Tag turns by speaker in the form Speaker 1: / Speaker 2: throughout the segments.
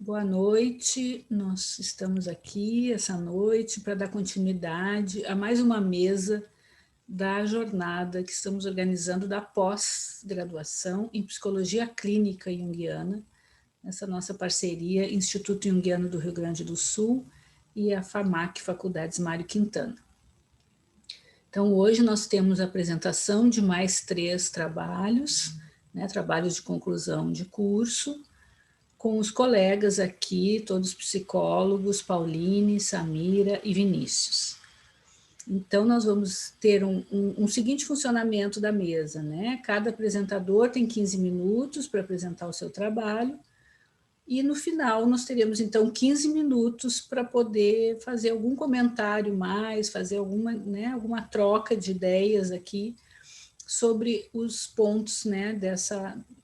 Speaker 1: Boa noite, nós estamos aqui essa noite para dar continuidade a mais uma mesa da jornada que estamos organizando da pós-graduação em Psicologia Clínica Junguiana, essa nossa parceria Instituto Junguiano do Rio Grande do Sul e a FAMAC, Faculdades Mário Quintana. Então, hoje nós temos a apresentação de mais 3 trabalhos, trabalhos de conclusão de curso, com os colegas aqui, todos psicólogos, Pauline, Samira e Vinícius. Então, nós vamos ter um seguinte funcionamento da mesa, né? Cada apresentador tem 15 minutos para apresentar o seu trabalho, e no final nós teremos, então, 15 minutos para poder fazer algum comentário mais, fazer alguma troca de ideias aqui sobre os pontos,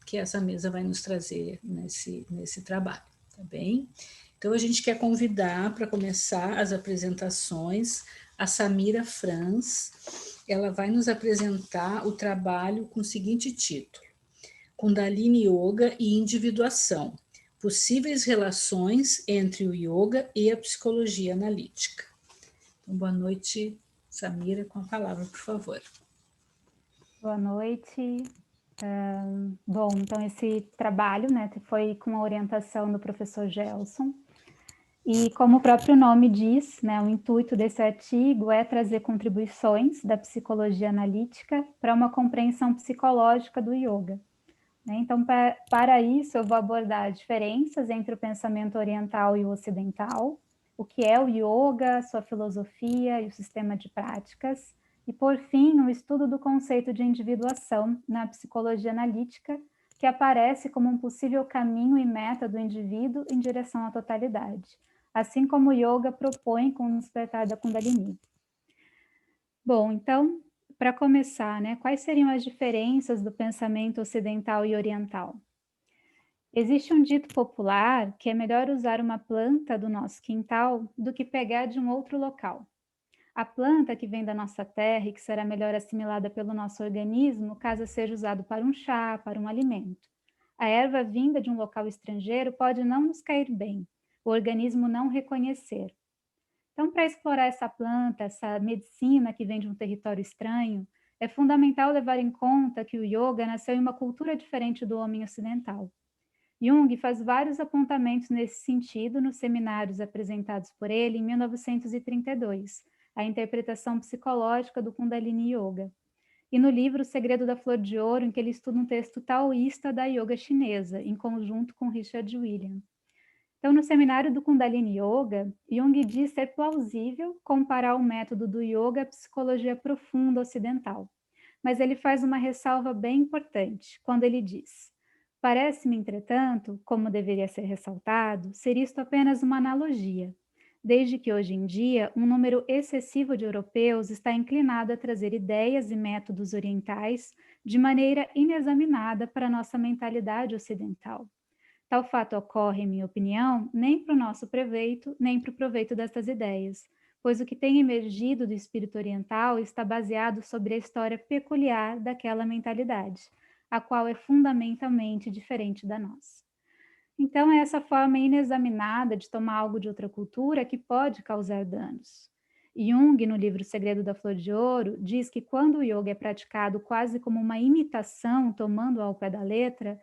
Speaker 1: que essa mesa vai nos trazer nesse trabalho, tá bem? Então, a gente quer convidar para começar as apresentações a Samira Franz. Ela vai nos apresentar o trabalho com o seguinte título: Kundalini Yoga e Individuação, possíveis relações entre o yoga e a psicologia analítica. Então, boa noite, Samira, com a palavra, por favor.
Speaker 2: Boa noite. Bom, então esse trabalho, foi com a orientação do professor Gelson, e como o próprio nome diz, o intuito desse artigo é trazer contribuições da psicologia analítica para uma compreensão psicológica do yoga. Então, para isso, eu vou abordar diferenças entre o pensamento oriental e o ocidental, o que é o yoga, sua filosofia e o sistema de práticas, e, por fim, o estudo do conceito de individuação na psicologia analítica, que aparece como um possível caminho e meta do indivíduo em direção à totalidade, assim como o yoga propõe com o despertar da Kundalini. Bom, então, para começar, quais seriam as diferenças do pensamento ocidental e oriental? Existe um dito popular que é melhor usar uma planta do nosso quintal do que pegar de um outro local. A planta que vem da nossa terra e que será melhor assimilada pelo nosso organismo caso seja usado para um chá, para um alimento. A erva vinda de um local estrangeiro pode não nos cair bem, o organismo não reconhecer. Então, para explorar essa planta, essa medicina que vem de um território estranho, é fundamental levar em conta que o yoga nasceu em uma cultura diferente do homem ocidental. Jung faz vários apontamentos nesse sentido nos seminários apresentados por ele em 1932, a interpretação psicológica do Kundalini Yoga, e no livro O Segredo da Flor de Ouro, em que ele estuda um texto taoísta da yoga chinesa, em conjunto com Richard William. Então, no seminário do Kundalini Yoga, Jung diz ser plausível comparar o método do yoga à psicologia profunda ocidental, mas ele faz uma ressalva bem importante, quando ele diz: parece-me, entretanto, como deveria ser ressaltado, ser isto apenas uma analogia, desde que hoje em dia um número excessivo de europeus está inclinado a trazer ideias e métodos orientais de maneira inexaminada para a nossa mentalidade ocidental. Tal fato ocorre, em minha opinião, nem para o nosso proveito, nem para o proveito destas ideias, pois o que tem emergido do espírito oriental está baseado sobre a história peculiar daquela mentalidade, a qual é fundamentalmente diferente da nossa. Então, é essa forma inexaminada de tomar algo de outra cultura que pode causar danos. Jung, no livro O Segredo da Flor de Ouro, diz que quando o yoga é praticado quase como uma imitação, tomando ao pé da letra,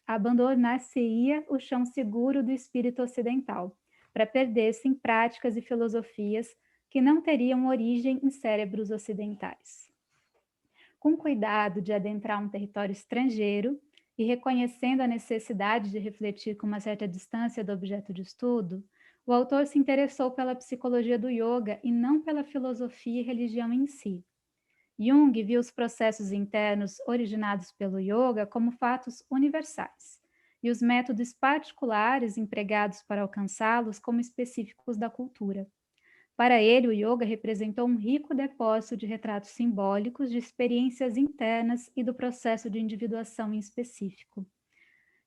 Speaker 2: abandonar-se-ia o chão seguro do espírito ocidental, para perder-se em práticas e filosofias que não teriam origem em cérebros ocidentais. Com cuidado de adentrar um território estrangeiro e reconhecendo a necessidade de refletir com uma certa distância do objeto de estudo, o autor se interessou pela psicologia do yoga e não pela filosofia e religião em si. Jung viu os processos internos originados pelo yoga como fatos universais, e os métodos particulares empregados para alcançá-los como específicos da cultura. Para ele, o yoga representou um rico depósito de retratos simbólicos de experiências internas e do processo de individuação em específico.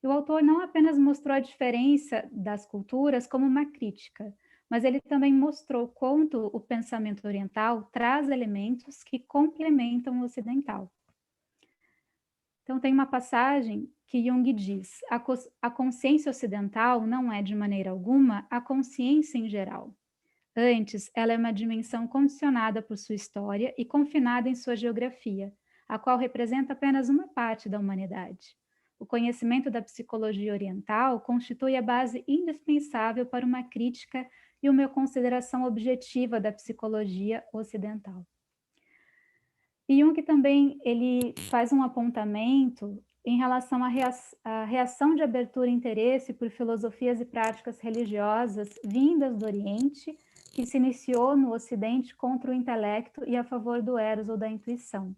Speaker 2: E o autor não apenas mostrou a diferença das culturas como uma crítica, mas ele também mostrou quanto o pensamento oriental traz elementos que complementam o ocidental. Então, tem uma passagem que Jung diz: a consciência ocidental não é, de maneira alguma, a consciência em geral. Antes, ela é uma dimensão condicionada por sua história e confinada em sua geografia, a qual representa apenas uma parte da humanidade. O conhecimento da psicologia oriental constitui a base indispensável para uma crítica e uma consideração objetiva da psicologia ocidental. E Jung também ele faz um apontamento em relação à reação de abertura e interesse por filosofias e práticas religiosas vindas do Oriente, que se iniciou no Ocidente contra o intelecto e a favor do eros ou da intuição,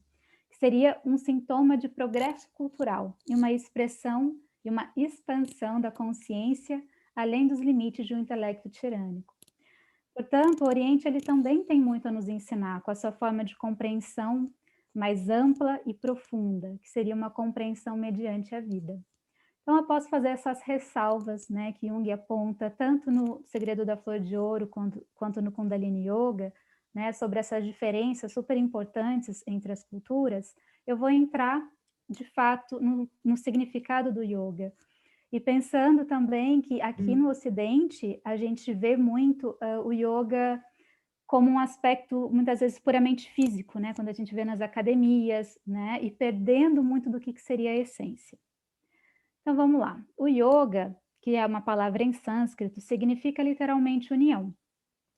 Speaker 2: que seria um sintoma de progresso cultural e uma expressão e uma expansão da consciência além dos limites de um intelecto tirânico. Portanto, o Oriente ele também tem muito a nos ensinar com a sua forma de compreensão mais ampla e profunda, que seria uma compreensão mediante a vida. Então, eu posso fazer essas ressalvas, né, que Jung aponta tanto no Segredo da Flor de Ouro quanto no Kundalini Yoga, né, sobre essas diferenças super importantes entre as culturas. Eu vou entrar, de fato, no significado do yoga. E pensando também que aqui no Ocidente, a gente vê muito o yoga como um aspecto, muitas vezes, puramente físico, né? Quando a gente vê nas academias, né? E perdendo muito do que seria a essência. Então, vamos lá. O yoga, que é uma palavra em sânscrito, significa literalmente união.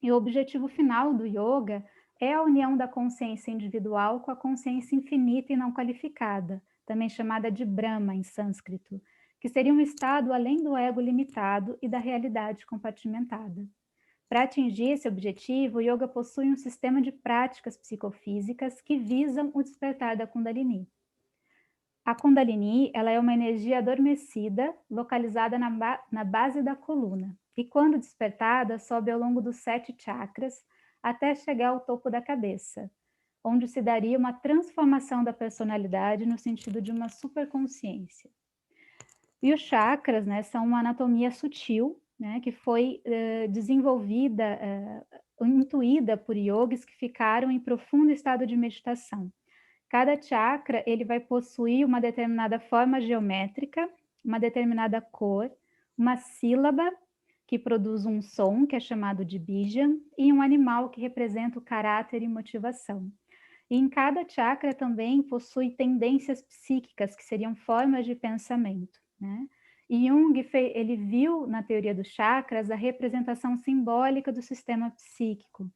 Speaker 2: E o objetivo final do yoga é a união da consciência individual com a consciência infinita e não qualificada, também chamada de Brahma em sânscrito, que seria um estado além do ego limitado e da realidade compartimentada. Para atingir esse objetivo, o yoga possui um sistema de práticas psicofísicas que visam o despertar da Kundalini. A Kundalini, ela é uma energia adormecida, localizada na base da coluna, e quando despertada, sobe ao longo dos 7 chakras, até chegar ao topo da cabeça, onde se daria uma transformação da personalidade no sentido de uma superconsciência. E os chakras, né, são uma anatomia sutil, né, que foi desenvolvida, intuída por yogis que ficaram em profundo estado de meditação. Cada chakra ele vai possuir uma determinada forma geométrica, uma determinada cor, uma sílaba que produz um som, que é chamado de bijan, e um animal que representa o caráter e motivação. E em cada chakra também possui tendências psíquicas, que seriam formas de pensamento, né? E Jung ele viu na teoria dos chakras a representação simbólica do sistema psíquico.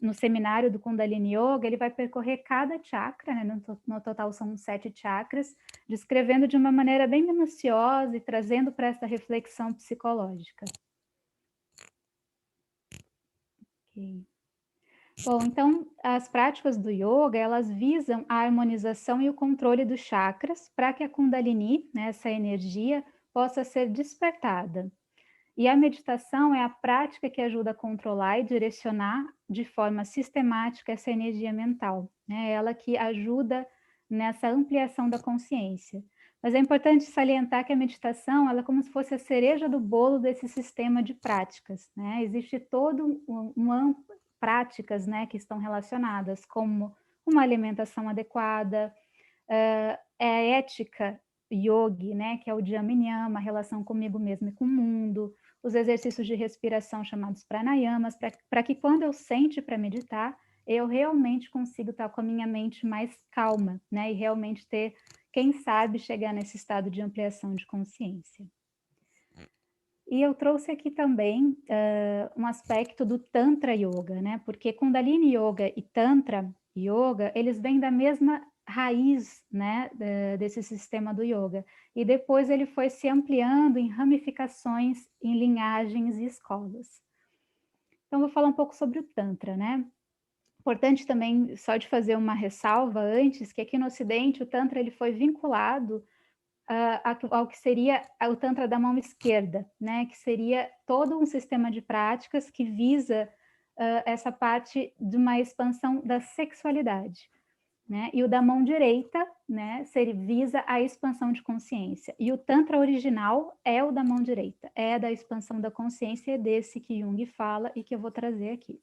Speaker 2: No seminário do Kundalini Yoga, ele vai percorrer cada chakra, né? No total são 7 chakras, descrevendo de uma maneira bem minuciosa e trazendo para essa reflexão psicológica. Ok. Bom, então, as práticas do yoga, elas visam a harmonização e o controle dos chakras para que a Kundalini, né, essa energia, possa ser despertada. E a meditação é a prática que ajuda a controlar e direcionar de forma sistemática essa energia mental, né? Ela que ajuda nessa ampliação da consciência. Mas é importante salientar que a meditação, ela é como se fosse a cereja do bolo desse sistema de práticas, né? Existe todo práticas, né, que estão relacionadas, como uma alimentação adequada, a ética yogi, né, que é o Dhyana Niyama, a relação comigo mesmo e com o mundo, os exercícios de respiração chamados pranayamas, para que quando eu sente para meditar, eu realmente consigo estar com a minha mente mais calma, né, e realmente ter, quem sabe, chegar nesse estado de ampliação de consciência. E eu trouxe aqui também um aspecto do Tantra Yoga, né? Porque Kundalini Yoga e Tantra Yoga, eles vêm da mesma raiz, né, desse sistema do yoga. E depois ele foi se ampliando em ramificações, em linhagens e escolas. Então, vou falar um pouco sobre o Tantra, né? Importante também, só de fazer uma ressalva antes, que aqui no Ocidente o Tantra ele foi vinculado ao que seria o Tantra da mão esquerda, né? Que seria todo um sistema de práticas que visa essa parte de uma expansão da sexualidade, né? E o da mão direita, né? Visa a expansão de consciência. E o Tantra original é o da mão direita, é da expansão da consciência, é desse que Jung fala e que eu vou trazer aqui.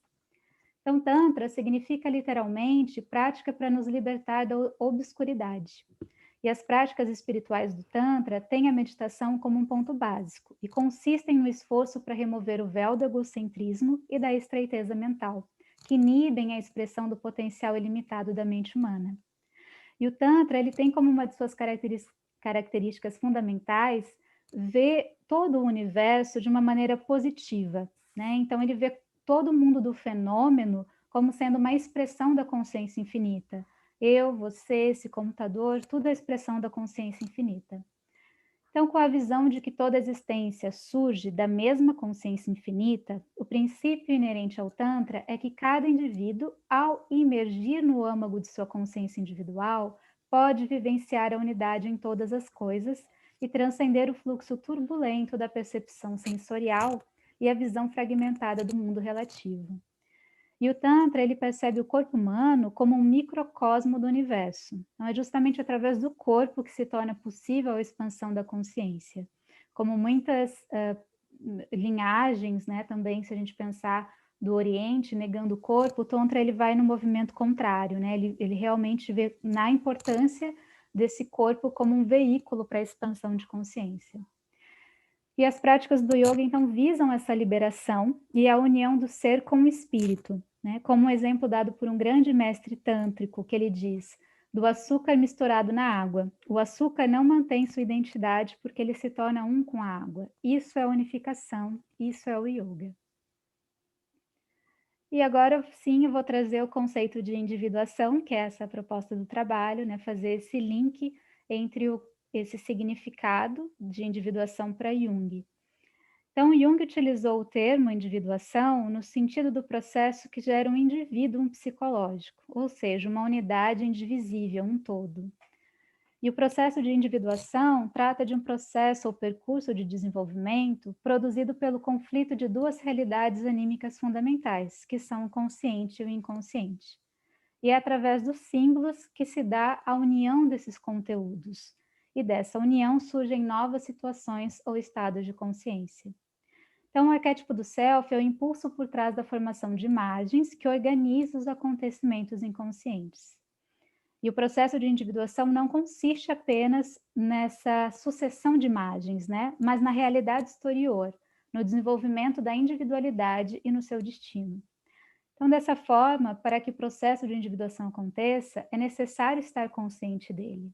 Speaker 2: Então, Tantra significa literalmente prática para nos libertar da obscuridade. E as práticas espirituais do Tantra têm a meditação como um ponto básico e consistem no esforço para remover o véu do egocentrismo e da estreiteza mental, que inibem a expressão do potencial ilimitado da mente humana. E o Tantra, ele tem como uma de suas características fundamentais ver todo o universo de uma maneira positiva, né? Então, ele vê todo o mundo do fenômeno como sendo uma expressão da consciência infinita. Eu, você, esse computador, tudo é expressão da consciência infinita. Então, com a visão de que toda existência surge da mesma consciência infinita, o princípio inerente ao Tantra é que cada indivíduo, ao imergir no âmago de sua consciência individual, pode vivenciar a unidade em todas as coisas e transcender o fluxo turbulento da percepção sensorial e a visão fragmentada do mundo relativo. E o Tantra, ele percebe o corpo humano como um microcosmo do universo. Então, é justamente através do corpo que se torna possível a expansão da consciência. Como muitas linhagens, né, também, se a gente pensar do Oriente, negando o corpo, o Tantra, ele vai no movimento contrário, né? Ele realmente vê na importância desse corpo como um veículo para a expansão de consciência. E as práticas do yoga, então, visam essa liberação e a união do ser com o espírito, né? Como um exemplo dado por um grande mestre tântrico, que ele diz, do açúcar misturado na água. O açúcar não mantém sua identidade porque ele se torna um com a água. Isso é unificação, isso é o yoga. E agora, sim, eu vou trazer o conceito de individuação, que é essa proposta do trabalho, né? Fazer esse link entre esse significado de individuação para Jung. Então, Jung utilizou o termo individuação no sentido do processo que gera um indivíduo psicológico, ou seja, uma unidade indivisível, um todo. E o processo de individuação trata de um processo ou percurso de desenvolvimento produzido pelo conflito de duas realidades anímicas fundamentais, que são o consciente e o inconsciente. E é através dos símbolos que se dá a união desses conteúdos. E dessa união surgem novas situações ou estados de consciência. Então, o arquétipo do self é o impulso por trás da formação de imagens que organiza os acontecimentos inconscientes. E o processo de individuação não consiste apenas nessa sucessão de imagens, né? Mas na realidade exterior, no desenvolvimento da individualidade e no seu destino. Então, dessa forma, para que o processo de individuação aconteça, é necessário estar consciente dele.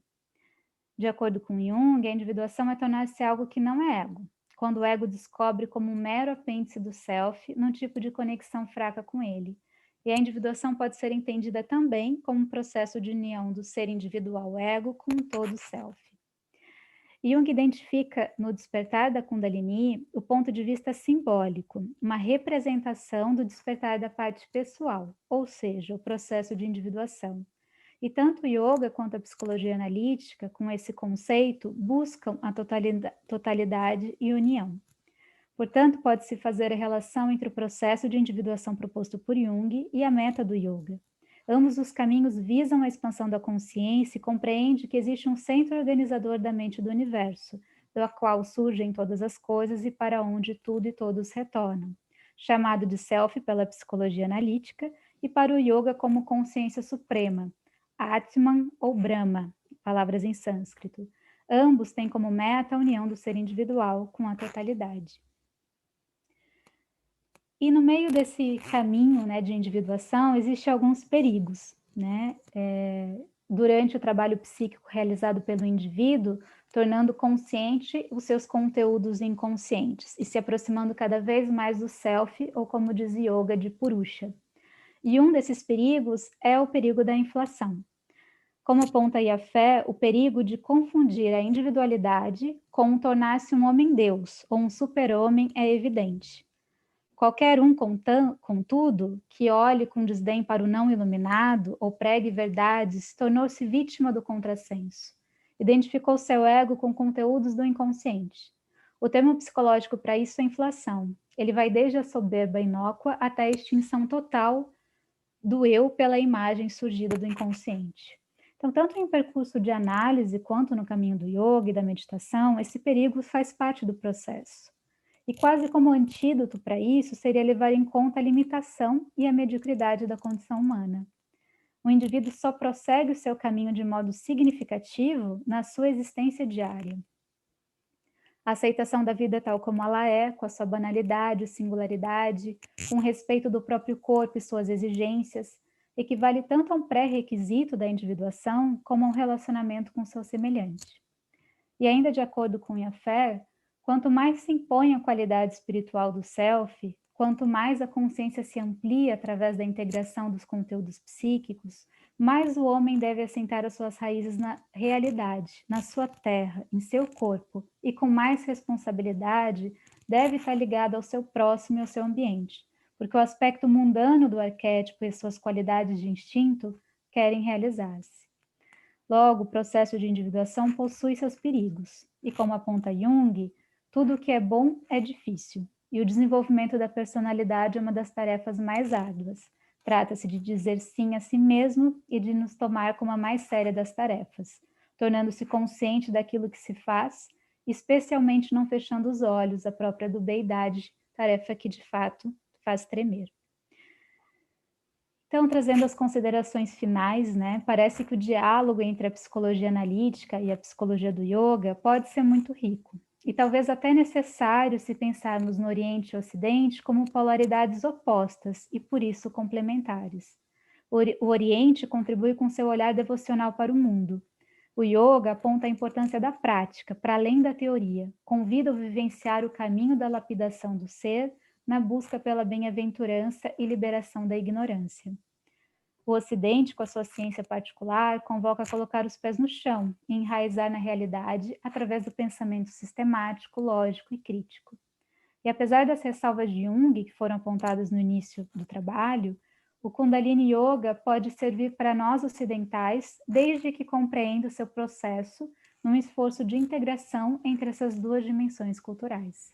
Speaker 2: De acordo com Jung, a individuação é tornar-se algo que não é ego, quando o ego descobre como um mero apêndice do self, num tipo de conexão fraca com ele. E a individuação pode ser entendida também como um processo de união do ser individual ego com o todo self. Jung identifica no despertar da Kundalini o ponto de vista simbólico, uma representação do despertar da parte pessoal, ou seja, o processo de individuação. E tanto o yoga quanto a psicologia analítica, com esse conceito, buscam a totalidade e união. Portanto, pode-se fazer a relação entre o processo de individuação proposto por Jung e a meta do yoga. Ambos os caminhos visam a expansão da consciência e compreende que existe um centro organizador da mente do universo, do qual surgem todas as coisas e para onde tudo e todos retornam, chamado de self pela psicologia analítica e para o yoga como consciência suprema, Atman ou Brahma, palavras em sânscrito. Ambos têm como meta a união do ser individual com a totalidade. E no meio desse caminho, né, de individuação, existem alguns perigos, né? Durante o trabalho psíquico realizado pelo indivíduo, tornando consciente os seus conteúdos inconscientes e se aproximando cada vez mais do self, ou como diz Yoga, de Purusha. E um desses perigos é o perigo da inflação. Como aponta aí a fé, o perigo de confundir a individualidade com tornar-se um homem-deus ou um super-homem é evidente. Qualquer um, contudo, que olhe com desdém para o não iluminado ou pregue verdades, tornou-se vítima do contrassenso. Identificou seu ego com conteúdos do inconsciente. O termo psicológico para isso é inflação. Ele vai desde a soberba inócua até a extinção total do eu pela imagem surgida do inconsciente. Então, tanto em percurso de análise quanto no caminho do yoga e da meditação, esse perigo faz parte do processo. E quase como antídoto para isso seria levar em conta a limitação e a mediocridade da condição humana. o indivíduo só prossegue o seu caminho de modo significativo na sua existência diária. A aceitação da vida tal como ela é, com a sua banalidade, singularidade, com respeito do próprio corpo e suas exigências, equivale tanto a um pré-requisito da individuação como a um relacionamento com seu semelhante. E ainda de acordo com Yaffer, quanto mais se impõe a qualidade espiritual do self, quanto mais a consciência se amplia através da integração dos conteúdos psíquicos, mais o homem deve assentar as suas raízes na realidade, na sua terra, em seu corpo, e com mais responsabilidade deve estar ligado ao seu próximo e ao seu ambiente, porque o aspecto mundano do arquétipo e suas qualidades de instinto querem realizar-se. Logo, o processo de individuação possui seus perigos, e como aponta Jung, tudo o que é bom é difícil, e o desenvolvimento da personalidade é uma das tarefas mais árduas. Trata-se de dizer sim a si mesmo e de nos tomar como a mais séria das tarefas, tornando-se consciente daquilo que se faz, especialmente não fechando os olhos à própria dubiedade, tarefa que de fato faz tremer. Então, trazendo as considerações finais, né, parece que o diálogo entre a psicologia analítica e a psicologia do yoga pode ser muito rico, e talvez até necessário se pensarmos no Oriente e Ocidente como polaridades opostas e, por isso, complementares. O Oriente contribui com seu olhar devocional para o mundo. O yoga aponta a importância da prática, para além da teoria, convida a vivenciar o caminho da lapidação do ser, na busca pela bem-aventurança e liberação da ignorância. O Ocidente, com a sua ciência particular, convoca a colocar os pés no chão e enraizar na realidade através do pensamento sistemático, lógico e crítico. E apesar das ressalvas de Jung, que foram apontadas no início do trabalho, o Kundalini Yoga pode servir para nós ocidentais, desde que compreenda o seu processo num esforço de integração entre essas duas dimensões culturais.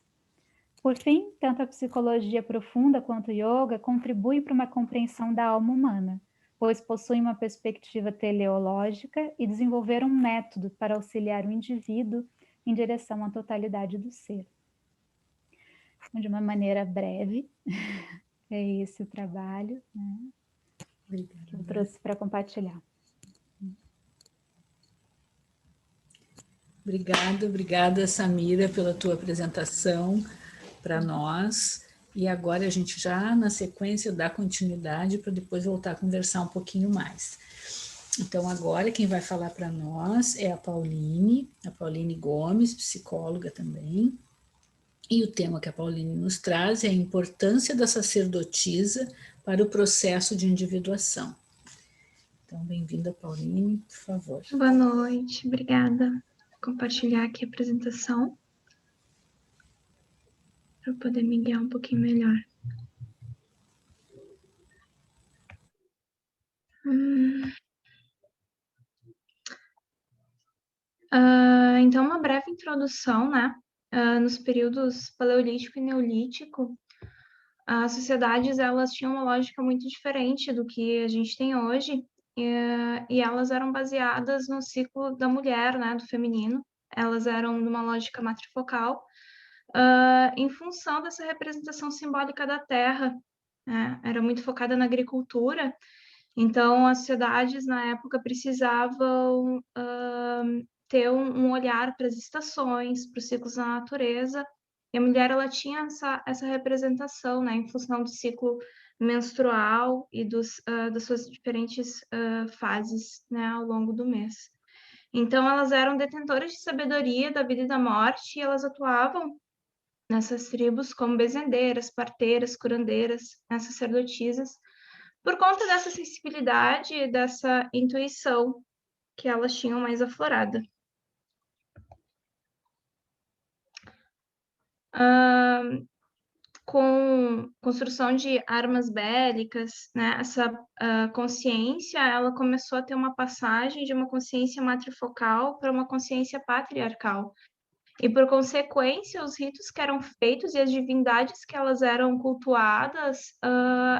Speaker 2: Por fim, tanto a psicologia profunda quanto o yoga contribuem para uma compreensão da alma humana, pois possuem uma perspectiva teleológica e desenvolveram um método para auxiliar o indivíduo em direção à totalidade do ser. De uma maneira breve, é esse o trabalho, né, que eu trouxe para compartilhar.
Speaker 1: Obrigada, Samira, pela tua apresentação para nós. E agora a gente já, na sequência, dá continuidade para depois voltar a conversar um pouquinho mais. Então, agora quem vai falar para nós é a Pauline Gomes, psicóloga também. E o tema que a Pauline nos traz é a importância da sacerdotisa para o processo de individuação. Então, bem-vinda, Pauline, por favor.
Speaker 3: Boa noite, obrigada. Vou compartilhar aqui a apresentação para poder me guiar um pouquinho melhor. Então, uma breve introdução, né? Nos períodos paleolítico e neolítico, as sociedades elas tinham uma lógica muito diferente do que a gente tem hoje, e elas eram baseadas no ciclo da mulher, né, do feminino. Elas eram numa lógica matrifocal, em função dessa representação simbólica da terra, né? Era muito focada na agricultura, então as sociedades na época precisavam ter um olhar para as estações, para os ciclos da natureza, e a mulher ela tinha essa representação, né, em função do ciclo menstrual e das suas diferentes fases, né, ao longo do mês. Então elas eram detentoras de sabedoria da vida e da morte, e elas atuavam nessas tribos como bezendeiras, parteiras, curandeiras, né, sacerdotisas, por conta dessa sensibilidade, dessa intuição que elas tinham mais aflorada. Com construção de armas bélicas, né, essa consciência, ela começou a ter uma passagem de uma consciência matrifocal para uma consciência patriarcal. E, por consequência, os ritos que eram feitos e as divindades que elas eram cultuadas,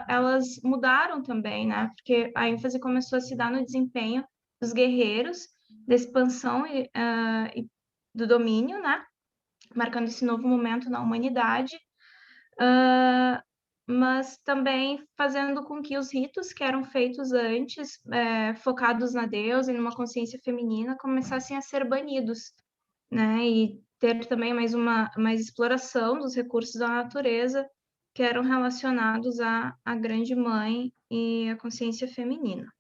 Speaker 3: elas mudaram também, né? Porque a ênfase começou a se dar no desempenho dos guerreiros, da expansão e do domínio, né? Marcando esse novo momento na humanidade. mas também fazendo com que os ritos que eram feitos antes, focados na deusa e numa consciência feminina, começassem a ser banidos, né? E ter também mais exploração dos recursos da natureza que eram relacionados à Grande Mãe e à consciência feminina.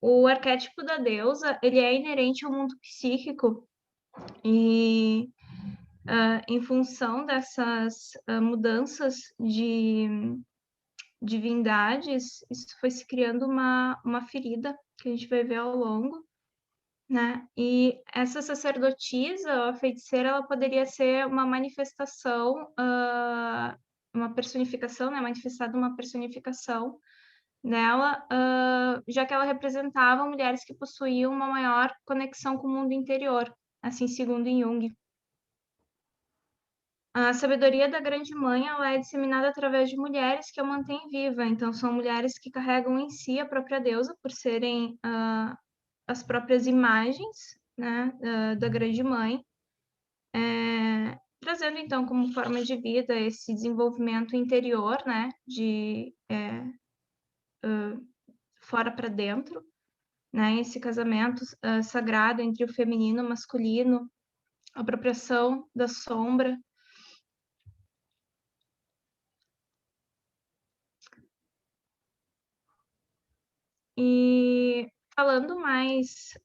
Speaker 3: O arquétipo da deusa, ele é inerente ao mundo psíquico e em função dessas mudanças de divindades, isso foi se criando uma ferida que a gente vai ver ao longo, né? E essa sacerdotisa, a feiticeira, ela poderia ser uma manifestação, uma personificação, né? Manifestada uma personificação nela, já que ela representava mulheres que possuíam uma maior conexão com o mundo interior, assim segundo Jung. A sabedoria da Grande Mãe, ela é disseminada através de mulheres que a mantêm viva. Então, são mulheres que carregam em si a própria deusa, por serem as próprias imagens, né, da Grande Mãe, trazendo, então, como forma de vida esse desenvolvimento interior, né, de fora para dentro, né, esse casamento sagrado entre o feminino e o masculino, a apropriação da sombra. E falando mais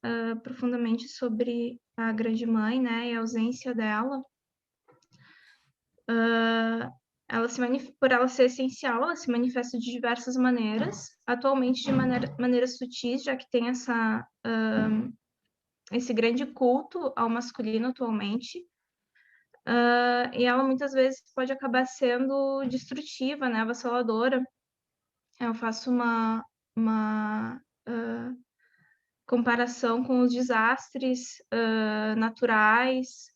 Speaker 3: profundamente sobre a Grande Mãe, né, e a ausência dela, por ela ser essencial, ela se manifesta de diversas maneiras, atualmente de maneiras sutis, já que tem esse grande culto ao masculino atualmente, e ela muitas vezes pode acabar sendo destrutiva, né, avassaladora. Eu faço uma comparação com os desastres naturais,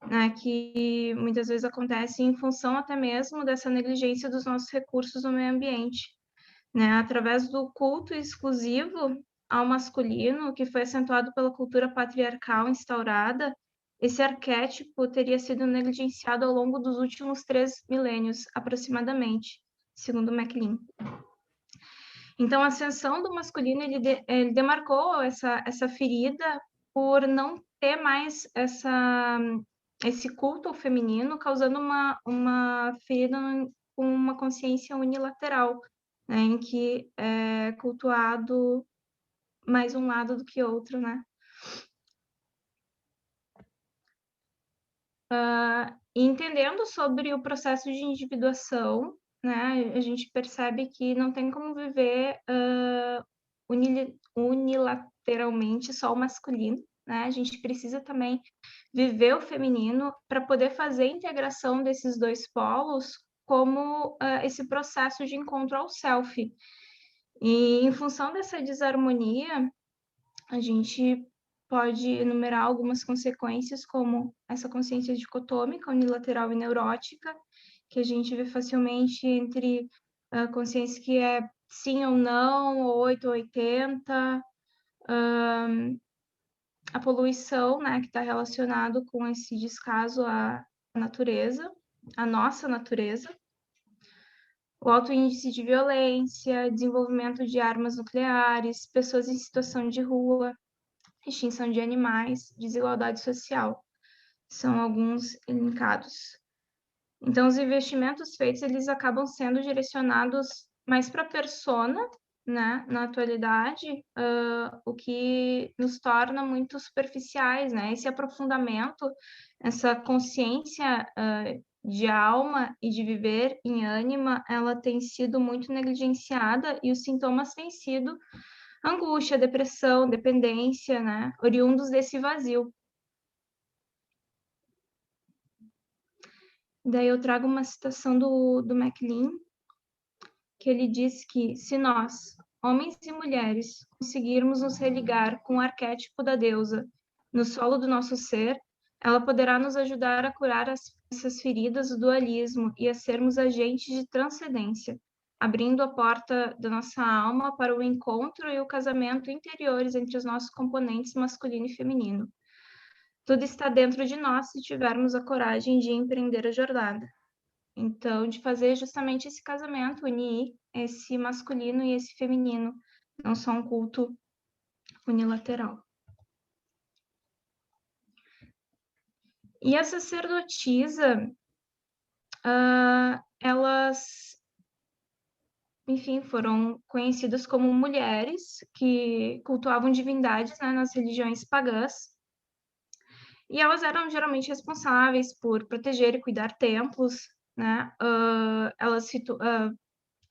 Speaker 3: né, que muitas vezes acontecem em função até mesmo dessa negligência dos nossos recursos no meio ambiente, né, através do culto exclusivo ao masculino, que foi acentuado pela cultura patriarcal instaurada. Esse arquétipo teria sido negligenciado ao longo dos últimos 3 milênios, aproximadamente, segundo MacLean. Então, a ascensão do masculino, ele demarcou essa ferida por não ter mais esse culto ao feminino, causando uma ferida com uma consciência unilateral, né, em que é cultuado mais um lado do que outro, né? Entendendo sobre o processo de individuação, né, a gente percebe que não tem como viver unilateralmente só o masculino, né? A gente precisa também viver o feminino para poder fazer a integração desses dois polos como esse processo de encontro ao self. E em função dessa desarmonia, a gente pode enumerar algumas consequências, como essa consciência dicotômica, unilateral e neurótica, que a gente vê facilmente entre a consciência que é sim ou não, ou 8 ou 80, a poluição, né, que está relacionado com esse descaso à natureza, à nossa natureza, o alto índice de violência, desenvolvimento de armas nucleares, pessoas em situação de rua, extinção de animais, desigualdade social. São alguns elencados. Então, os investimentos feitos, eles acabam sendo direcionados mais para a persona, né, na atualidade, o que nos torna muito superficiais, né? Esse aprofundamento, essa consciência de alma e de viver em ânima, ela tem sido muito negligenciada e os sintomas têm sido angústia, depressão, dependência, né? Oriundos desse vazio. Daí eu trago uma citação do MacLean, que ele diz que se nós, homens e mulheres, conseguirmos nos religar com o arquétipo da deusa no solo do nosso ser, ela poderá nos ajudar a curar essas feridas do dualismo e a sermos agentes de transcendência, abrindo a porta da nossa alma para o encontro e o casamento interiores entre os nossos componentes masculino e feminino. Tudo está dentro de nós se tivermos a coragem de empreender a jornada. Então, de fazer justamente esse casamento, unir esse masculino e esse feminino, não só um culto unilateral. E a sacerdotisa, elas, enfim, foram conhecidas como mulheres que cultuavam divindades, né, nas religiões pagãs. E elas eram geralmente responsáveis por proteger e cuidar templos, né? Elas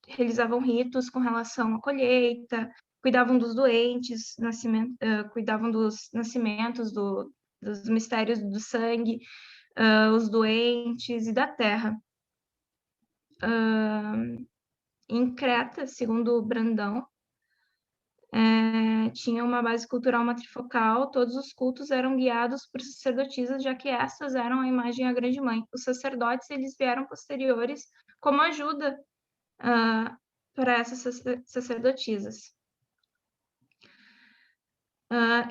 Speaker 3: realizavam ritos com relação à colheita, cuidavam dos doentes, cuidavam dos nascimentos, dos mistérios do sangue, os doentes e da terra. Em Creta, segundo Brandão, tinha uma base cultural matrifocal, todos os cultos eram guiados por sacerdotisas, já que essas eram a imagem à grande mãe. Os sacerdotes, eles vieram posteriores como ajuda para essas sacerdotisas.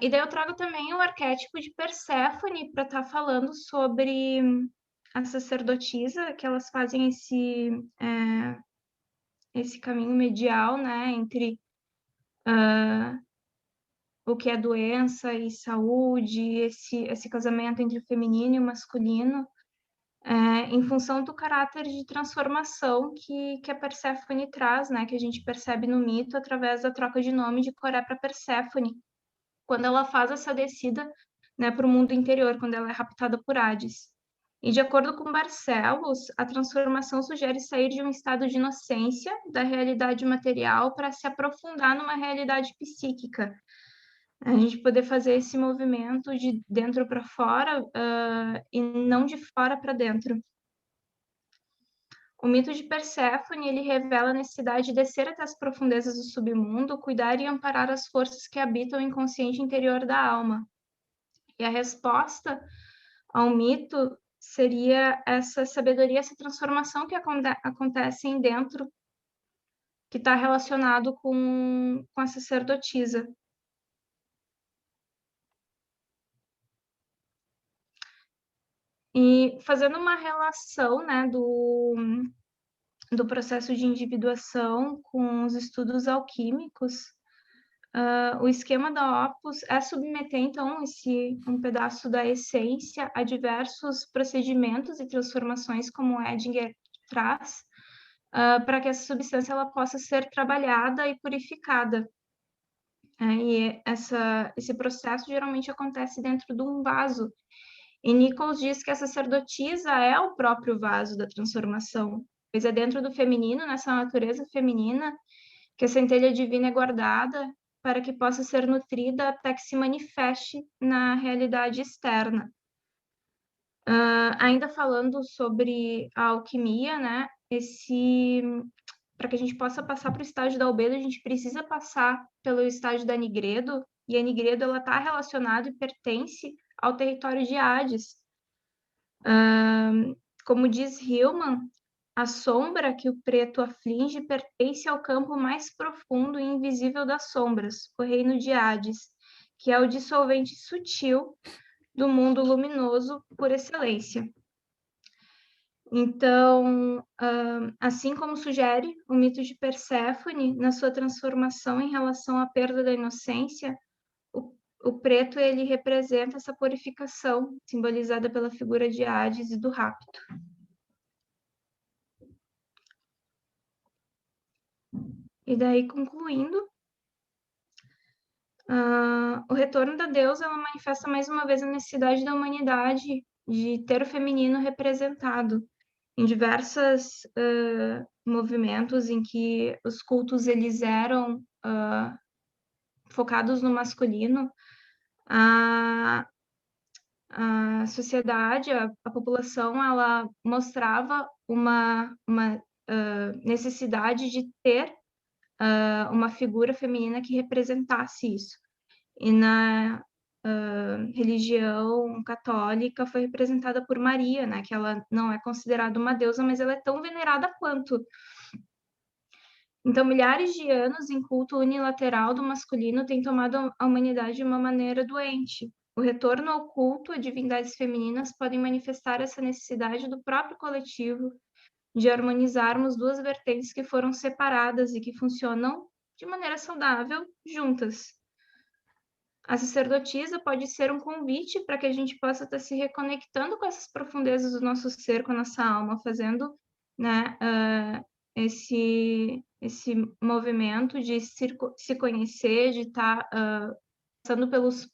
Speaker 3: E daí eu trago também o arquétipo de Perséfone para estar falando sobre a sacerdotisa, que elas fazem esse caminho medial, né, entre o que é doença e saúde, esse casamento entre o feminino e o masculino, em função do caráter de transformação que a Perséfone traz, né, que a gente percebe no mito através da troca de nome de Coré para Perséfone, quando ela faz essa descida, né, para o mundo interior, quando ela é raptada por Hades. E de acordo com Barcelos, a transformação sugere sair de um estado de inocência da realidade material para se aprofundar numa realidade psíquica. A gente poder fazer esse movimento de dentro para fora e não de fora para dentro. O mito de Perséfone, ele revela a necessidade de descer até as profundezas do submundo, cuidar e amparar as forças que habitam o inconsciente interior da alma. E a resposta ao mito seria essa sabedoria, essa transformação que acontece dentro, que está relacionado com a sacerdotisa. E fazendo uma relação, né, do processo de individuação com os estudos alquímicos, o esquema da Opus é submeter, então, um pedaço da essência a diversos procedimentos e transformações, como Edinger traz, para que essa substância ela possa ser trabalhada e purificada. E esse processo geralmente acontece dentro de um vaso. E Nichols diz que a sacerdotisa é o próprio vaso da transformação, pois é dentro do feminino, nessa natureza feminina, que a centelha divina é guardada para que possa ser nutrida até que se manifeste na realidade externa. Ainda falando sobre a alquimia, né? Para que a gente possa passar para o estágio da albedo, a gente precisa passar pelo estágio da nigredo, e a nigredo ela está relacionada e pertence ao território de Hades. Como diz Hillman, a sombra que o preto aflige pertence ao campo mais profundo e invisível das sombras, o reino de Hades, que é o dissolvente sutil do mundo luminoso por excelência. Então, assim como sugere o mito de Perséfone, na sua transformação em relação à perda da inocência, o preto ele representa essa purificação, simbolizada pela figura de Hades e do rapto. E daí, concluindo, o retorno da deusa ela manifesta mais uma vez a necessidade da humanidade de ter o feminino representado em diversos movimentos em que os cultos eles eram focados no masculino. A sociedade, a população, ela mostrava uma necessidade de ter uma figura feminina que representasse isso. E na religião católica foi representada por Maria, né? Que ela não é considerada uma deusa, mas ela é tão venerada quanto. Então, milhares de anos em culto unilateral do masculino tem tomado a humanidade de uma maneira doente. O retorno ao culto a divindades femininas podem manifestar essa necessidade do próprio coletivo de harmonizarmos duas vertentes que foram separadas e que funcionam de maneira saudável juntas. A sacerdotisa pode ser um convite para que a gente possa estar se reconectando com essas profundezas do nosso ser, com a nossa alma, fazendo, né, esse movimento de se conhecer, de estar passando pelos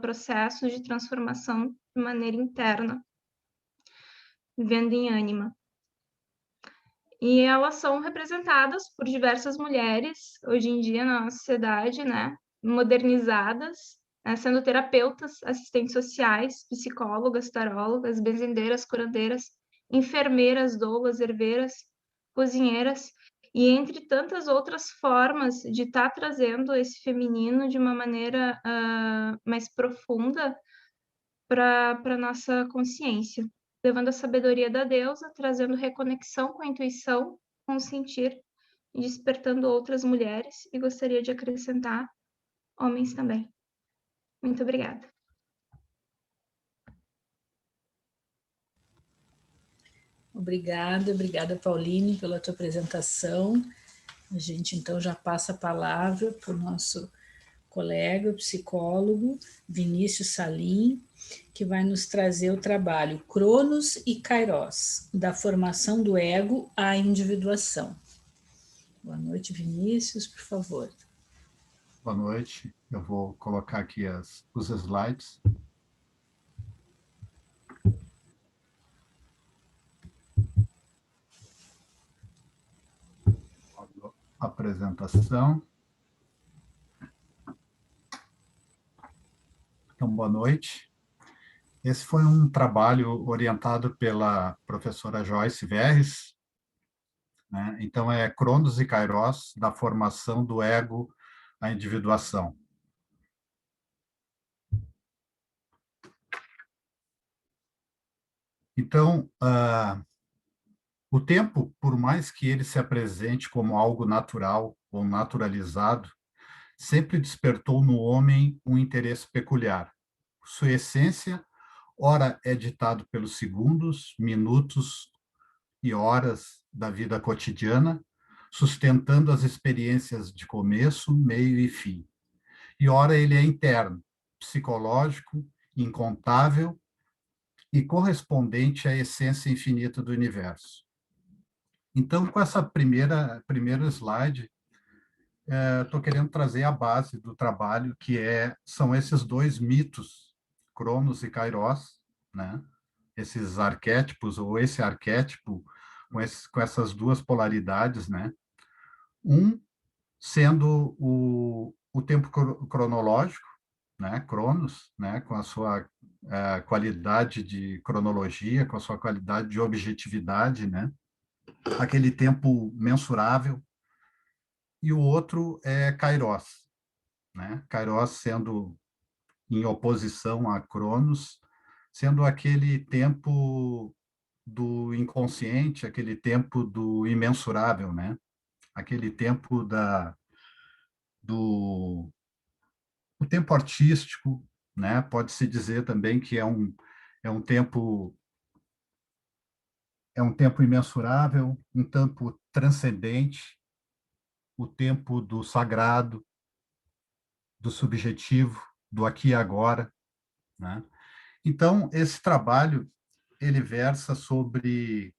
Speaker 3: processos de transformação de maneira interna, vivendo em ânima. E elas são representadas por diversas mulheres, hoje em dia, na nossa sociedade, né, modernizadas, sendo terapeutas, assistentes sociais, psicólogas, tarólogas, benzendeiras, curandeiras, enfermeiras, doulas, herveiras, cozinheiras, e entre tantas outras formas de estar trazendo esse feminino de uma maneira mais profunda para a nossa consciência, levando a sabedoria da deusa, trazendo reconexão com a intuição, com o sentir, e despertando outras mulheres, e gostaria de acrescentar homens também. Muito obrigada.
Speaker 1: Obrigada, Pauline, pela tua apresentação. A gente, então, já passa a palavra para o nosso colega, psicólogo, Vinícius Salim, que vai nos trazer o trabalho Cronos e Kairos, da formação do ego à individuação. Boa noite, Vinícius, por favor.
Speaker 4: Boa noite. Eu vou colocar aqui os slides. Apresentação. Então, boa noite. Esse foi um trabalho orientado pela professora Joyce Verres, né? Então, é Cronos e Kairos, da formação do ego à individuação. Então, o tempo, por mais que ele se apresente como algo natural ou naturalizado, sempre despertou no homem um interesse peculiar. Sua essência, ora é ditado pelos segundos, minutos e horas da vida cotidiana, sustentando as experiências de começo, meio e fim. E ora ele é interno, psicológico, incontável e correspondente à essência infinita do universo. Então, com essa primeiro slide, estou querendo trazer a base do trabalho, que são esses dois mitos, Cronos e Kairos, né? Esses arquétipos, ou esse arquétipo, com essas duas polaridades, né? Um sendo o tempo cronológico, né? Cronos, né? Com a sua qualidade de cronologia, com a sua qualidade de objetividade, né? Aquele tempo mensurável, e o outro é Kairos, né? Kairos sendo em oposição a Cronos, sendo aquele tempo do inconsciente, aquele tempo do imensurável, né? Aquele tempo o tempo artístico, né? Pode-se dizer também que é um tempo imensurável, um tempo transcendente, o tempo do sagrado, do subjetivo, do aqui e agora, né? Então, esse trabalho, ele versa sobre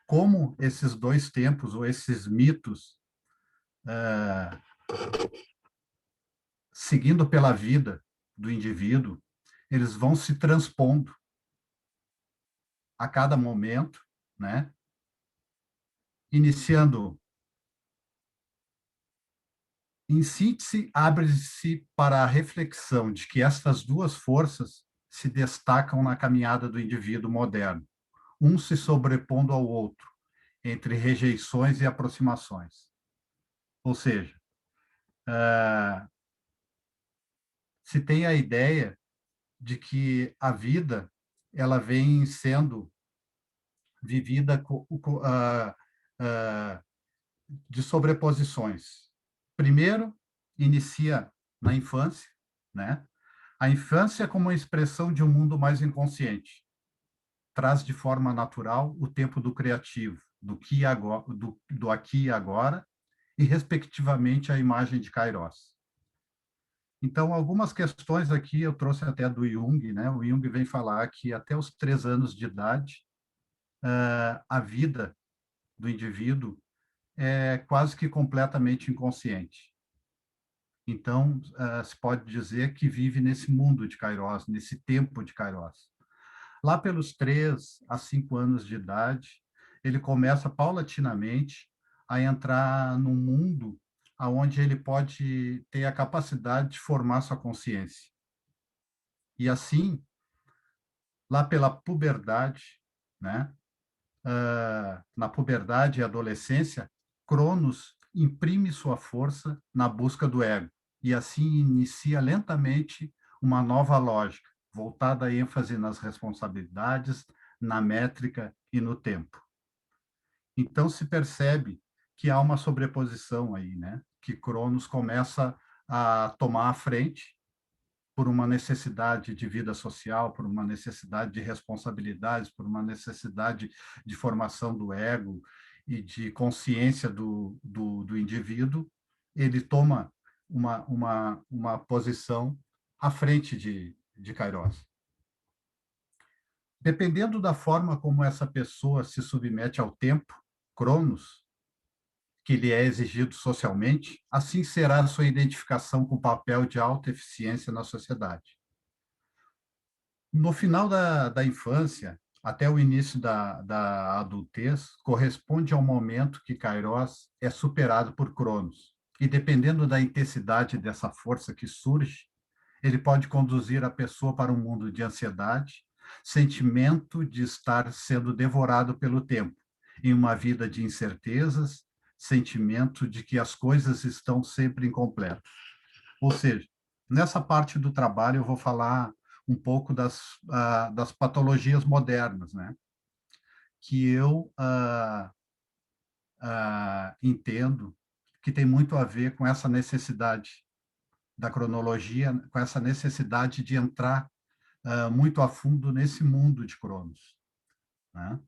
Speaker 4: como esses dois tempos, ou esses mitos, seguindo pela vida do indivíduo, eles vão se transpondo a cada momento, né? Iniciando, em síntese, abre-se para a reflexão de que estas duas forças se destacam na caminhada do indivíduo moderno, um se sobrepondo ao outro, entre rejeições e aproximações. Ou seja, se tem a ideia de que a vida ela vem sendo vivida de sobreposições. Primeiro, inicia na infância, né? A infância como uma expressão de um mundo mais inconsciente. Traz de forma natural o tempo do criativo, do aqui e agora, e, respectivamente, a imagem de Kairos. Então, algumas questões aqui eu trouxe até do Jung, né? O Jung vem falar que até os 3 anos de idade, a vida do indivíduo é quase que completamente inconsciente. Então, se pode dizer que vive nesse mundo de Kairos, nesse tempo de Kairos. Lá pelos 3 a 5 anos de idade, ele começa paulatinamente a entrar num mundo onde ele pode ter a capacidade de formar sua consciência. E assim, lá pela puberdade, né? Na puberdade e adolescência, Cronos imprime sua força na busca do ego, e assim inicia lentamente uma nova lógica, voltada à ênfase nas responsabilidades, na métrica e no tempo. Então se percebe que há uma sobreposição aí, né? Que Cronos começa a tomar a frente por uma necessidade de vida social, por uma necessidade de responsabilidades, por uma necessidade de formação do ego e de consciência do indivíduo, ele toma uma posição à frente de Kairos. Dependendo da forma como essa pessoa se submete ao tempo, Cronos, que lhe é exigido socialmente, assim será a sua identificação com o papel de alta eficiência na sociedade. No final da infância, até o início da adultez, corresponde ao momento que Kairos é superado por Cronos. E dependendo da intensidade dessa força que surge, ele pode conduzir a pessoa para um mundo de ansiedade, sentimento de estar sendo devorado pelo tempo, em uma vida de incertezas, sentimento de que as coisas estão sempre incompletas. Ou seja, nessa parte do trabalho eu vou falar um pouco das patologias modernas, né? Que eu entendo que tem muito a ver com essa necessidade da cronologia, com essa necessidade de entrar muito a fundo nesse mundo de Cronos, né?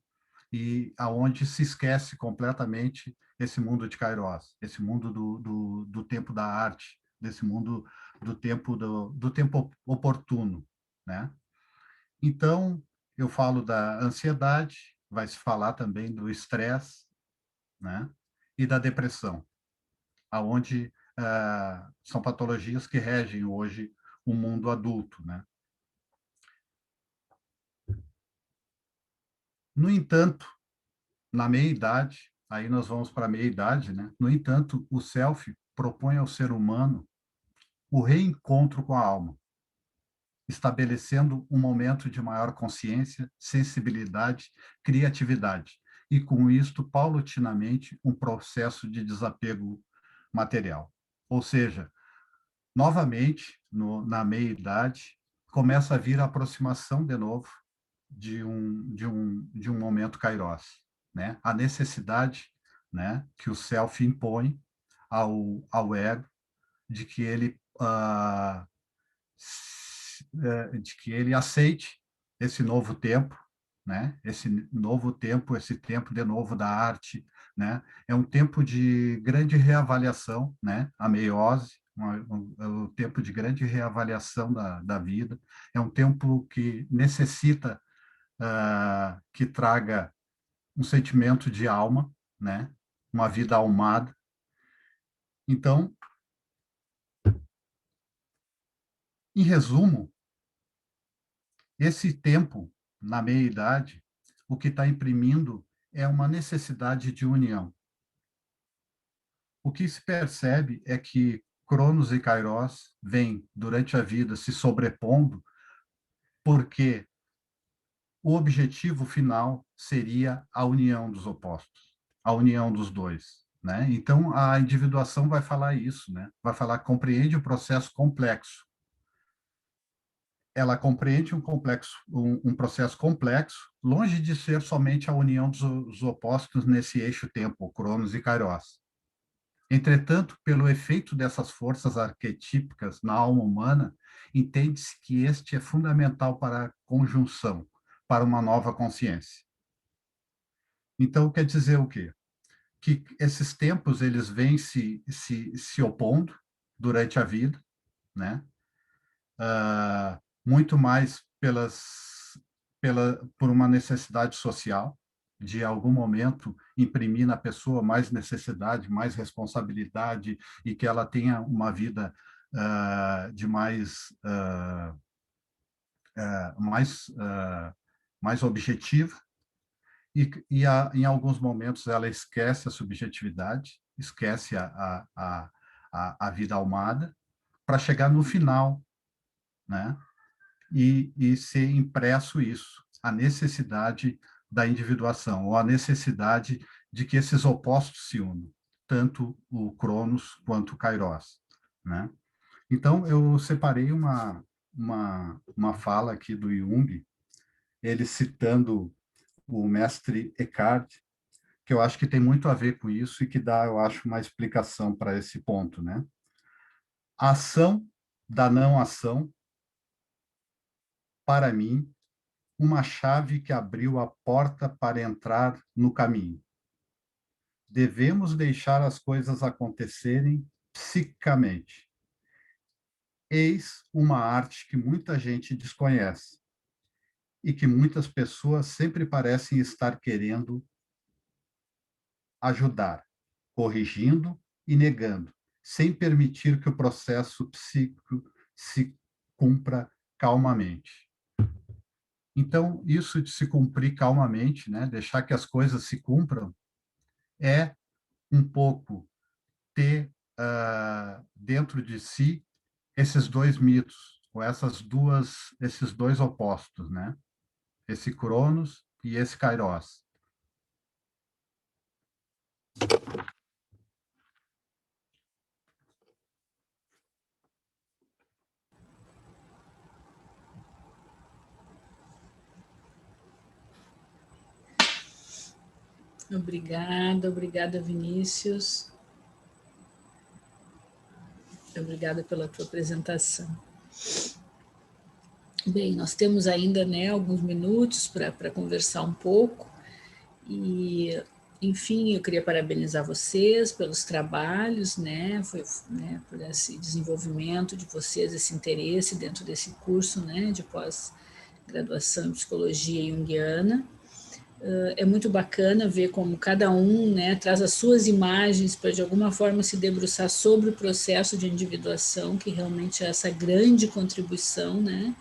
Speaker 4: E aonde se esquece completamente esse mundo de Kairos, esse mundo do tempo da arte, desse mundo do tempo oportuno, né? Então, eu falo da ansiedade, vai se falar também do estresse, né? E da depressão, aonde são patologias que regem hoje o mundo adulto, né? No entanto, na meia-idade, aí nós vamos para a meia-idade, né? No entanto, o self propõe ao ser humano o reencontro com a alma, estabelecendo um momento de maior consciência, sensibilidade, criatividade, e com isto, paulatinamente, um processo de desapego material. Ou seja, novamente, na meia-idade, começa a vir a aproximação de novo de um momento Kairos, né? A necessidade, né, que o self impõe ao ego de que ele de que ele aceite esse novo tempo, né? Esse novo tempo, esse tempo de novo da arte, né? É um tempo de grande reavaliação, né? A meiose, o tempo de grande reavaliação da vida, é um tempo que necessita que traga um sentimento de alma, né? Uma vida almada. Então, em resumo, esse tempo, na meia-idade, o que está imprimindo é uma necessidade de união. O que se percebe é que Cronos e Kairos vêm, durante a vida, se sobrepondo, porque o objetivo final seria a união dos opostos, a união dos dois, né? Então, a individuação vai falar isso, né? Vai falar, compreende o processo complexo. Ela compreende um processo complexo, longe de ser somente a união dos opostos nesse eixo tempo, Cronos e Kairos. Entretanto, pelo efeito dessas forças arquetípicas na alma humana, entende-se que este é fundamental para a conjunção, para uma nova consciência. Então, quer dizer o quê? Que esses tempos eles vêm se opondo durante a vida, né? Muito mais por uma necessidade social, de algum momento imprimir na pessoa mais necessidade, mais responsabilidade e que ela tenha uma vida de mais objetiva, em alguns momentos ela esquece a subjetividade, esquece a vida almada, para chegar no final, né? E ser impresso isso, a necessidade da individuação, ou a necessidade de que esses opostos se unam, tanto o Cronos quanto o Kairos, né? Então, eu separei uma fala aqui do Jung, ele citando o mestre Eckhart, que eu acho que tem muito a ver com isso e que dá, eu acho, uma explicação para esse ponto, né? A ação da não ação, para mim, uma chave que abriu a porta para entrar no caminho. Devemos deixar as coisas acontecerem psiquicamente. Eis uma arte que muita gente desconhece e que muitas pessoas sempre parecem estar querendo ajudar, corrigindo e negando, sem permitir que o processo psíquico se cumpra calmamente. Então, isso de se cumprir calmamente, né, deixar que as coisas se cumpram, é um pouco ter dentro de si esses dois mitos, ou esses dois opostos, né? Esse Cronos e esse Kairos.
Speaker 1: Obrigada, Vinícius. Obrigada pela tua apresentação. Bem, nós temos ainda, né, alguns minutos para conversar um pouco e, enfim, eu queria parabenizar vocês pelos trabalhos, né, por esse desenvolvimento de vocês, esse interesse dentro desse curso, né, de pós-graduação em psicologia junguiana. É muito bacana ver como cada um, né, traz as suas imagens para de alguma forma se debruçar sobre o processo de individuação, que realmente é essa grande contribuição, né,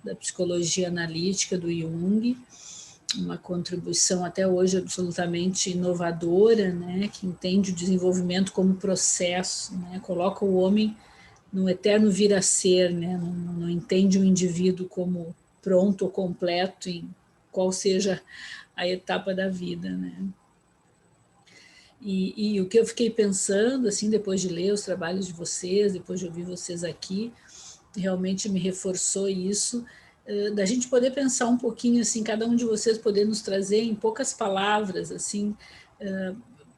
Speaker 1: da psicologia analítica do Jung, uma contribuição até hoje absolutamente inovadora, né, que entende o desenvolvimento como processo, né, coloca o homem no eterno vir a ser, né, não entende o indivíduo como pronto ou completo em qual seja a etapa da vida, né. E o que eu fiquei pensando, assim, depois de ler os trabalhos de vocês, depois de ouvir vocês aqui, realmente me reforçou isso, da gente poder pensar um pouquinho, assim, cada um de vocês poder nos trazer em poucas palavras, assim,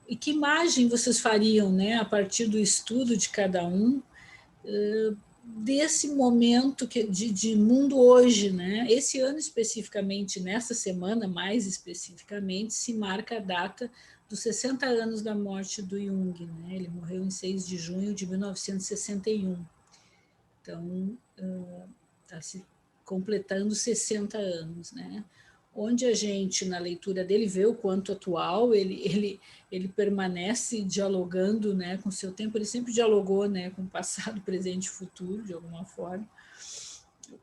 Speaker 1: e que imagem vocês fariam, né, a partir do estudo de cada um, desse momento de mundo hoje, né? Esse ano especificamente, nessa semana mais especificamente, se marca a data dos 60 anos da morte do Jung, né? Ele morreu em 6 de junho de 1961. Então, está se completando 60 anos, né? Onde a gente, na leitura dele, vê o quanto atual, ele permanece dialogando, né, com o seu tempo, ele sempre dialogou, né, com o passado, presente e futuro, de alguma forma,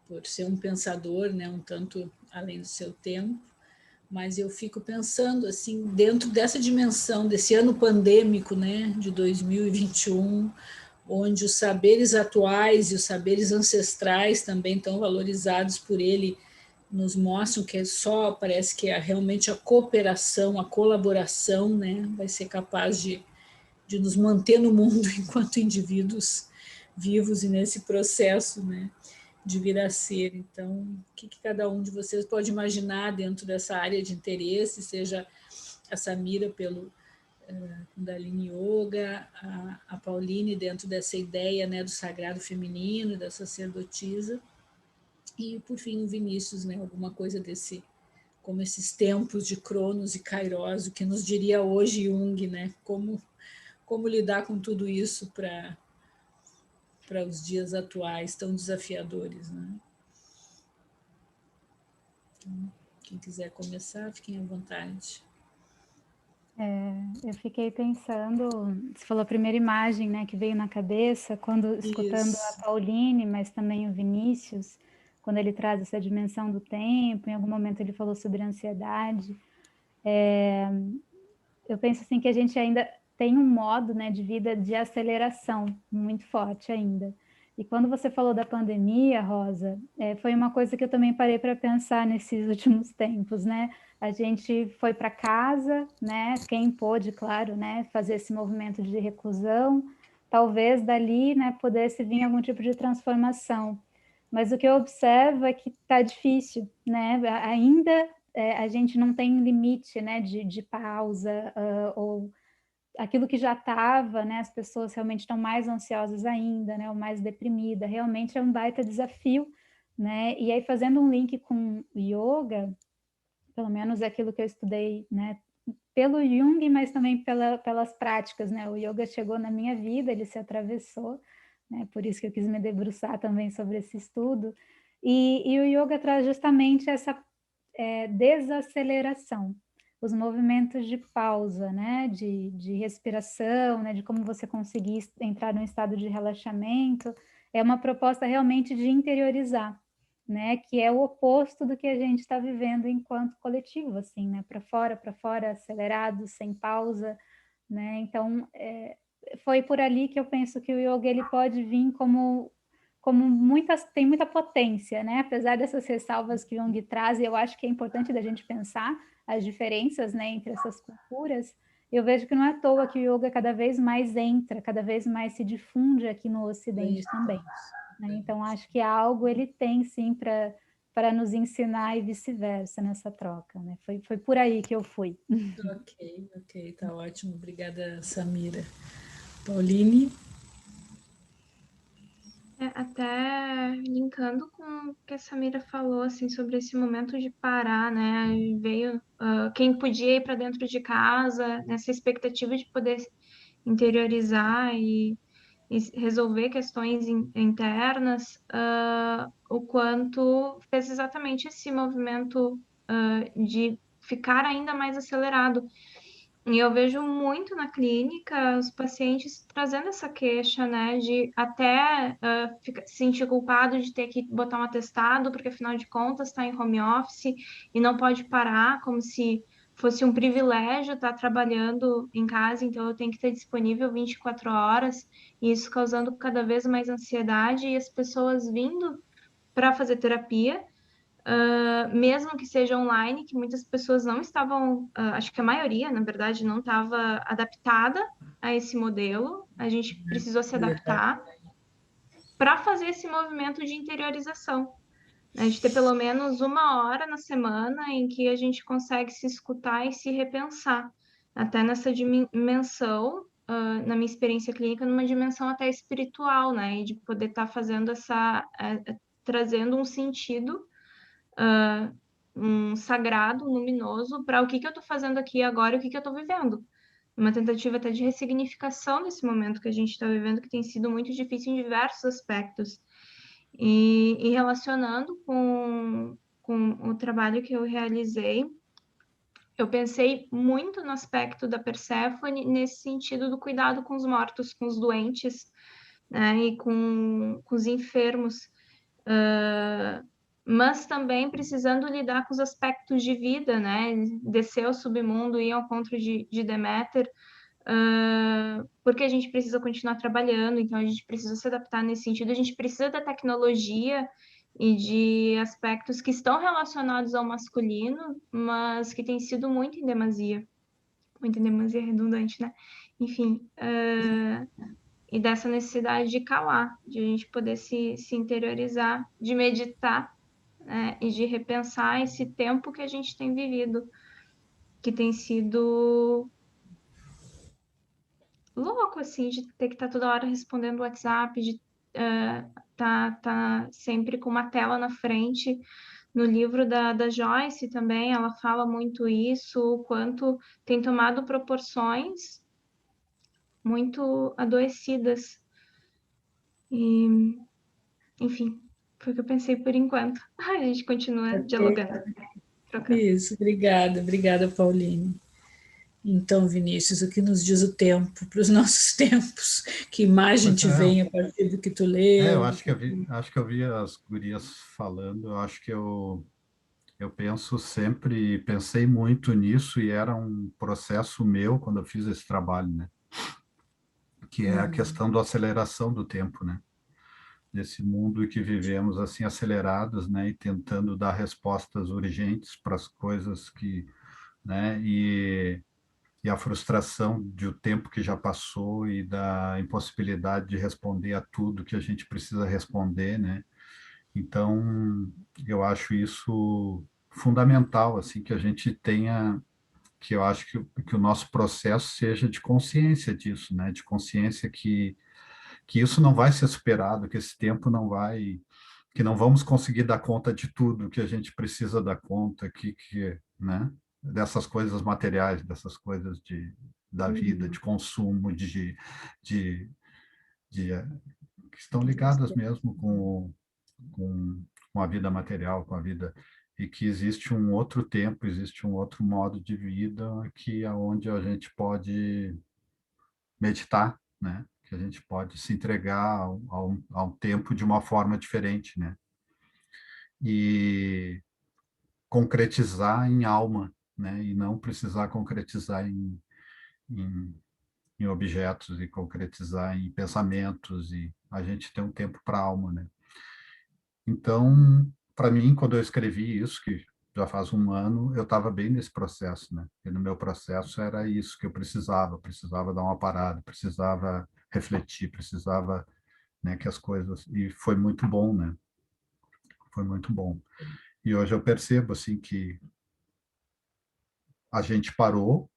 Speaker 1: por ser um pensador, né, um tanto além do seu tempo, mas eu fico pensando, assim, dentro dessa dimensão, desse ano pandêmico, né, de 2021, onde os saberes atuais e os saberes ancestrais também estão valorizados por ele, nos mostram que parece que realmente a cooperação, a colaboração, né, vai ser capaz de nos manter no mundo enquanto indivíduos vivos e nesse processo, né, de vir a ser. Então, o que cada um de vocês pode imaginar dentro dessa área de interesse, seja essa mira pelo Kundalini Yoga, a Pauline dentro dessa ideia, né, do sagrado feminino, da sacerdotisa, e por fim o Vinícius, né, alguma coisa desse, como esses tempos de Cronos e Kairos, o que nos diria hoje Jung, né, como lidar com tudo isso para os dias atuais tão desafiadores, né? Então, quem quiser começar, fiquem à vontade.
Speaker 2: Eu fiquei pensando, você falou a primeira imagem, né, que veio na cabeça, quando escutando
Speaker 1: Isso.
Speaker 2: a Pauline, mas também o Vinícius, quando ele traz essa dimensão do tempo, em algum momento ele falou sobre ansiedade. Eu penso assim que a gente ainda tem um modo, né, de vida de aceleração muito forte ainda. E quando você falou da pandemia, Rosa, foi uma coisa que eu também parei para pensar nesses últimos tempos, né? A gente foi para casa, né? Quem pôde, claro, né, fazer esse movimento de reclusão, talvez dali, né, pudesse vir algum tipo de transformação. Mas o que eu observo é que está difícil, né? Ainda a gente não tem limite, né, de pausa, ou aquilo que já estava, né, as pessoas realmente estão mais ansiosas ainda, né, ou mais deprimida, realmente é um baita desafio, né, e aí fazendo um link com o yoga, pelo menos é aquilo que eu estudei, né, pelo Jung, mas também pelas práticas, né, o yoga chegou na minha vida, ele se atravessou, né, por isso que eu quis me debruçar também sobre esse estudo, e o yoga traz justamente essa desaceleração, os movimentos de pausa, né, de respiração, né, de como você conseguir entrar num estado de relaxamento, é uma proposta realmente de interiorizar, né, que é o oposto do que a gente está vivendo enquanto coletivo, assim, né, para fora, acelerado, sem pausa, né, então foi por ali que eu penso que o yoga ele pode vir como tem muita potência, né? Apesar dessas ressalvas que o Jung traz, e eu acho que é importante da gente pensar as diferenças, né, entre essas culturas, eu vejo que não é à toa que o yoga cada vez mais entra, cada vez mais se difunde aqui no Ocidente também, né? Então, acho que algo ele tem, sim, para nos ensinar e vice-versa nessa troca, né? Foi por aí que eu fui.
Speaker 1: Ok, tá ótimo. Obrigada, Samira. Pauline?
Speaker 3: Até linkando com o que a Samira falou, assim, sobre esse momento de parar, né? E veio quem podia ir para dentro de casa, nessa expectativa de poder interiorizar e resolver questões internas, o quanto fez exatamente esse movimento de ficar ainda mais acelerado. E eu vejo muito na clínica os pacientes trazendo essa queixa, né, de até se sentir culpado de ter que botar um atestado, porque afinal de contas está em home office e não pode parar, como se fosse um privilégio estar trabalhando em casa, então eu tenho que estar disponível 24 horas, e isso causando cada vez mais ansiedade e as pessoas vindo para fazer terapia, mesmo que seja online, que muitas pessoas não estavam, acho que a maioria, na verdade, não estava adaptada a esse modelo. A gente precisou se adaptar para fazer esse movimento de interiorização. A gente ter pelo menos 1 hora na semana em que a gente consegue se escutar e se repensar, até nessa dimensão, na minha experiência clínica, numa dimensão até espiritual, né? E de poder estar fazendo trazendo um sentido, um sagrado, um luminoso, para o que eu estou fazendo aqui agora e o que eu estou vivendo. Uma tentativa até de ressignificação desse momento que a gente está vivendo, que tem sido muito difícil em diversos aspectos. E relacionando com o trabalho que eu realizei, eu pensei muito no aspecto da Perséfone nesse sentido do cuidado com os mortos, com os doentes, né, e com os enfermos, mas também precisando lidar com os aspectos de vida, né, descer ao submundo, ir ao encontro de Deméter, porque a gente precisa continuar trabalhando, então a gente precisa se adaptar nesse sentido, a gente precisa da tecnologia e de aspectos que estão relacionados ao masculino, mas que tem sido muito em demasia redundante, né? Enfim, e dessa necessidade de calar, de a gente poder se interiorizar, de meditar, né? E de repensar esse tempo que a gente tem vivido, que tem sido louco, assim, de ter que estar toda hora respondendo o WhatsApp, de tá sempre com uma tela na frente. No livro da Joyce também, ela fala muito isso, o quanto tem tomado proporções muito adoecidas. E, enfim, foi o que eu pensei por enquanto. A gente continua
Speaker 1: Ok.
Speaker 3: dialogando, trocando.
Speaker 1: Isso, obrigada, Pauline. Então, Vinícius, o que nos diz o tempo para os nossos tempos? Que imagem
Speaker 4: Pois
Speaker 1: te
Speaker 4: é,
Speaker 1: vem a partir do que tu
Speaker 4: eu
Speaker 1: leu?
Speaker 4: acho que acho que eu vi as gurias falando, eu acho que eu penso sempre, pensei muito nisso e era um processo meu quando eu fiz esse trabalho, né? Que é a
Speaker 1: Uhum.
Speaker 4: questão da aceleração do tempo, né? Nesse mundo em que vivemos assim acelerados, né? E tentando dar respostas urgentes para as coisas que, né? E a frustração de o tempo que já passou e da impossibilidade de responder a tudo que a gente precisa responder, né? Então, eu acho isso fundamental, assim, que a gente tenha, que eu acho que o nosso processo seja de consciência disso, né? De consciência que isso não vai ser superado, que esse tempo não vai, que não vamos conseguir dar conta de tudo que a gente precisa dar conta, né? Dessas coisas materiais, dessas coisas da vida,
Speaker 1: Uhum.
Speaker 4: de consumo, de, de que estão ligadas mesmo com, com a vida material, com a vida e que existe um outro tempo, existe um outro modo de vida que é onde a gente pode meditar, né? Que a gente pode se entregar a um tempo de uma forma diferente, né? E concretizar em alma, né? E não precisar concretizar em, em objetos e concretizar em pensamentos e a gente tem um tempo para a alma, né? Então, para mim, quando eu escrevi isso, que já faz um ano, eu estava bem nesse processo, né? E no meu processo era isso que eu precisava dar uma parada, precisava refletir, precisava, né, que as coisas... E foi muito bom, né? Foi muito bom. E hoje eu percebo, assim, que a gente parou,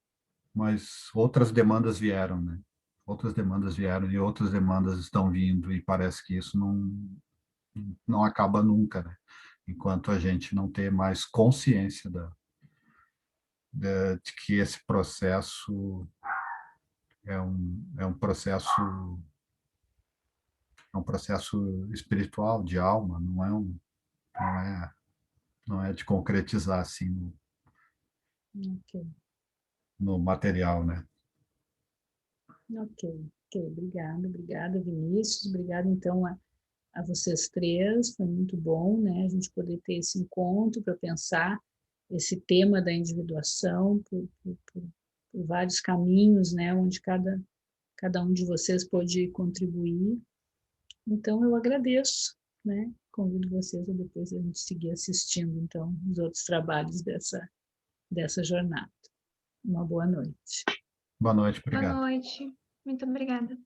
Speaker 4: mas outras demandas vieram, né? Outras demandas vieram e outras demandas estão vindo e parece que isso não acaba nunca, né? Enquanto a gente não ter mais consciência de que esse processo é um processo espiritual, de alma, não é, não é de concretizar assim
Speaker 1: Ok,
Speaker 4: no material, né?
Speaker 1: ok, obrigada, Vinícius, obrigada então a vocês três, foi muito bom, né, a gente poder ter esse encontro para pensar esse tema da individuação por vários caminhos, né, onde cada um de vocês pode contribuir. Então, eu agradeço, né, convido vocês a depois a gente seguir assistindo, então, os outros trabalhos dessa jornada. Uma boa noite.
Speaker 4: Boa noite,
Speaker 3: Boa
Speaker 4: obrigado.
Speaker 3: noite. Muito obrigada.